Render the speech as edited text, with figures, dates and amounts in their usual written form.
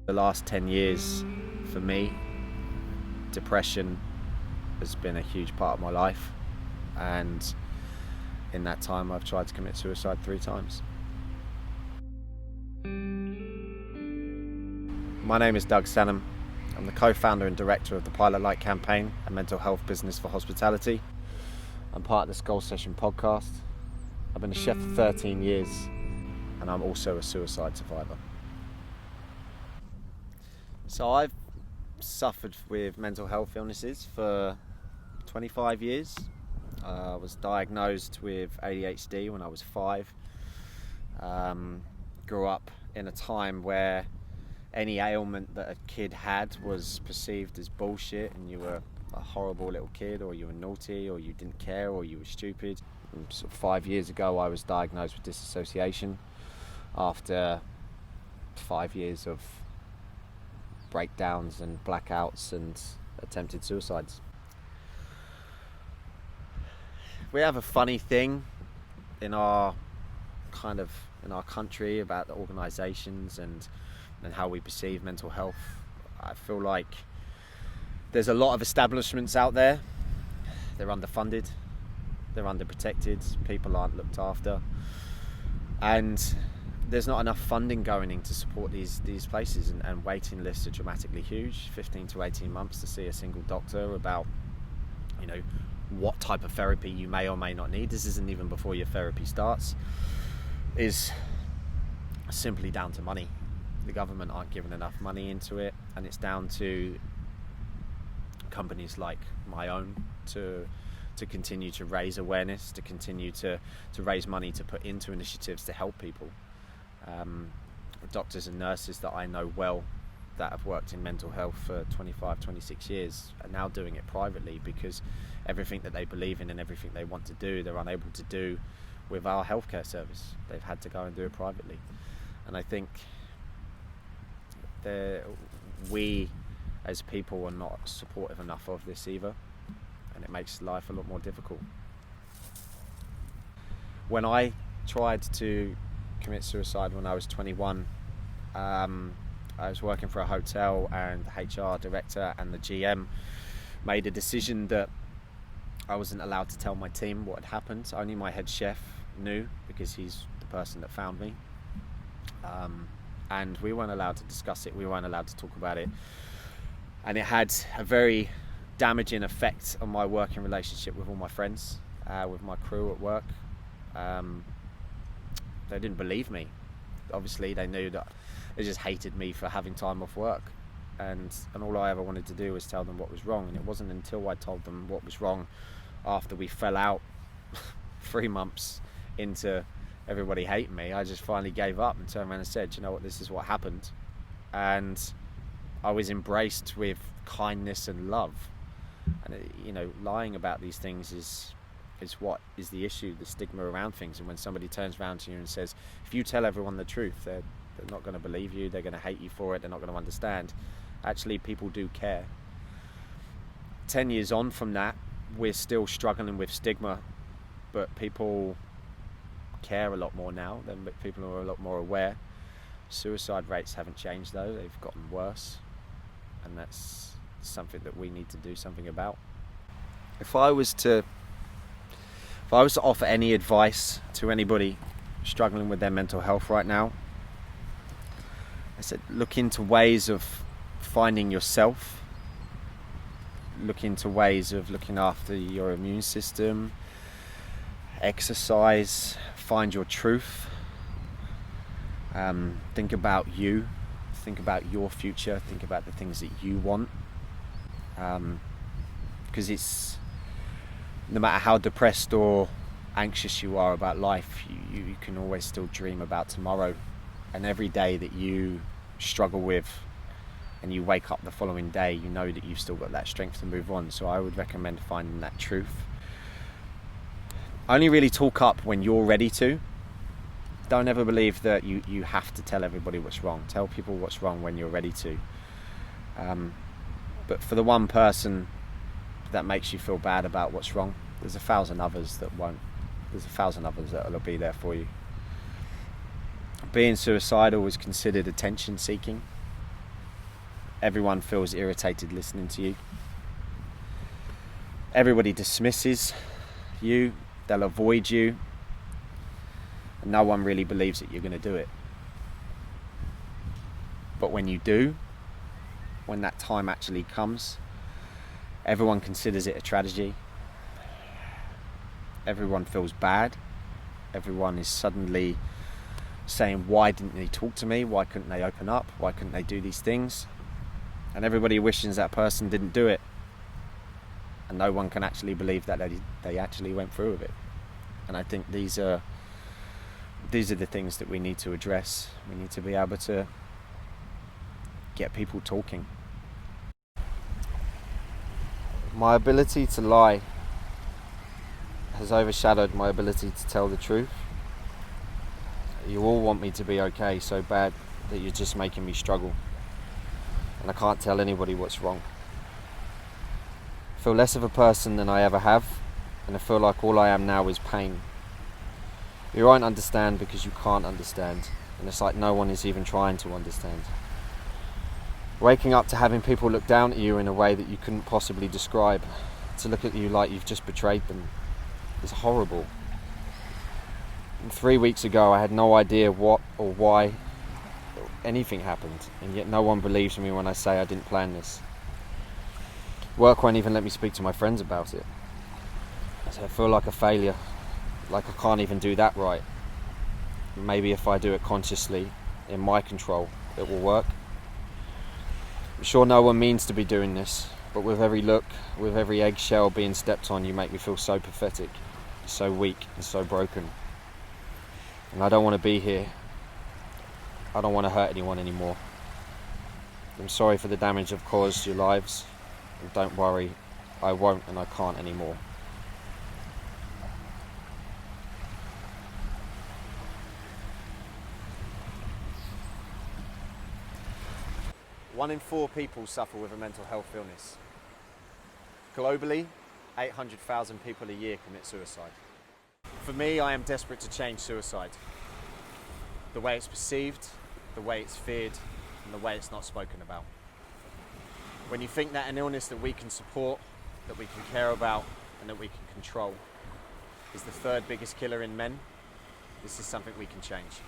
The last 10 years for me, depression has been a huge part of my life, and in that time I've tried to commit suicide 3 times. My name is Doug Sanham. I'm the co-founder and director of the Pilot Light campaign, a mental health business for hospitality. I'm part of the Skull Session podcast. I've been a chef for 13 years, and I'm also a suicide survivor. So I've suffered with mental health illnesses for 25 years. I was diagnosed with ADHD when I was 5. Grew up in a time where any ailment that a kid had was perceived as bullshit, and you were a horrible little kid, or you were naughty, or you didn't care, or you were stupid. And sort of 5 years ago I was diagnosed with dissociation after 5 years of breakdowns and blackouts and attempted suicides. We have a funny thing in our country about the organisations and how we perceive mental health. I feel like there's a lot of establishments out there. They're underfunded, they're underprotected, people aren't looked after, and there's not enough funding going in to support these places, and waiting lists are dramatically huge. 15 to 18 months to see a single doctor about, what type of therapy you may or may not need. This isn't even before your therapy starts. Is simply down to money. The government aren't giving enough money into it, and it's down to companies like my own to continue to raise awareness, to continue to raise money to put into initiatives to help people. Doctors and nurses that I know well that have worked in mental health for 25, 26 years are now doing it privately, because everything that they believe in and everything they want to do, they're unable to do with our healthcare service. They've had to go and do it privately. And I think we as people are not supportive enough of this either, and it makes life a lot more difficult. When I tried to commit suicide when I was 21, I was working for a hotel, and the HR director and the GM made a decision that I wasn't allowed to tell my team what had happened. Only my head chef knew, because he's the person that found me, and we weren't allowed to discuss it, we weren't allowed to talk about it, and it had a very damaging effect on my working relationship with all my friends, with my crew at work. They didn't believe me. Obviously they knew that they just hated me for having time off work, and all I ever wanted to do was tell them what was wrong. And it wasn't until I told them what was wrong after we fell out 3 months into everybody hating me, I just finally gave up and turned around and said, you know what, this is what happened. And I was embraced with kindness and love. And lying about these things is what is the issue, the stigma around things. And when somebody turns around to you and says, if you tell everyone the truth, they're not going to believe you, they're going to hate you for it, they're not going to understand. Actually, people do care. 10 years on from that, we're still struggling with stigma, but people care a lot more now. People are a lot more aware. Suicide rates haven't changed though, they've gotten worse, and that's something that we need to do something about. If I was to offer any advice to anybody struggling with their mental health right now, I said look into ways of finding yourself, look into ways of looking after your immune system, exercise, find your truth, think about you, think about your future, think about the things that you want, because it's, no matter how depressed or anxious you are about life, you can always still dream about tomorrow. And every day that you struggle with and you wake up the following day, you know that you've still got that strength to move on. So I would recommend finding that truth. Only really talk up when you're ready to. Don't ever believe that you have to tell everybody what's wrong. Tell people what's wrong when you're ready to. But for the one person that makes you feel bad about what's wrong, there's 1,000 others that won't. There's 1,000 others that will be there for you. Being suicidal was considered attention seeking. Everyone feels irritated listening to you. Everybody dismisses you, they'll avoid you, and no one really believes that you're going to do it. But when you do, when that time actually comes, everyone considers it a tragedy. Everyone feels bad. Everyone is suddenly saying, why didn't they talk to me? Why couldn't they open up? Why couldn't they do these things? And everybody wishes that person didn't do it. And no one can actually believe that they actually went through with it. And I think these are the things that we need to address. We need to be able to get people talking. My ability to lie has overshadowed my ability to tell the truth. You all want me to be okay so bad that you're just making me struggle. And I can't tell anybody what's wrong. I feel less of a person than I ever have, and I feel like all I am now is pain. You won't understand because you can't understand, and it's like no one is even trying to understand. Waking up to having people look down at you in a way that you couldn't possibly describe, to look at you like you've just betrayed them, is horrible. And 3 weeks ago I had no idea what or why anything happened, and yet no one believes me when I say I didn't plan this. Work won't even let me speak to my friends about it. So I feel like a failure, like I can't even do that right. Maybe if I do it consciously, in my control, it will work. I'm sure no one means to be doing this, but with every look, with every eggshell being stepped on, you make me feel so pathetic, so weak and so broken. And I don't want to be here. I don't want to hurt anyone anymore. I'm sorry for the damage I've caused your lives. And don't worry, I won't and I can't anymore. One in 4 people suffer with a mental health illness. Globally, 800,000 people a year commit suicide. For me, I am desperate to change suicide. The way it's perceived, the way it's feared, and the way it's not spoken about. When you think that an illness that we can support, that we can care about, and that we can control is the 3rd biggest killer in men, this is something we can change.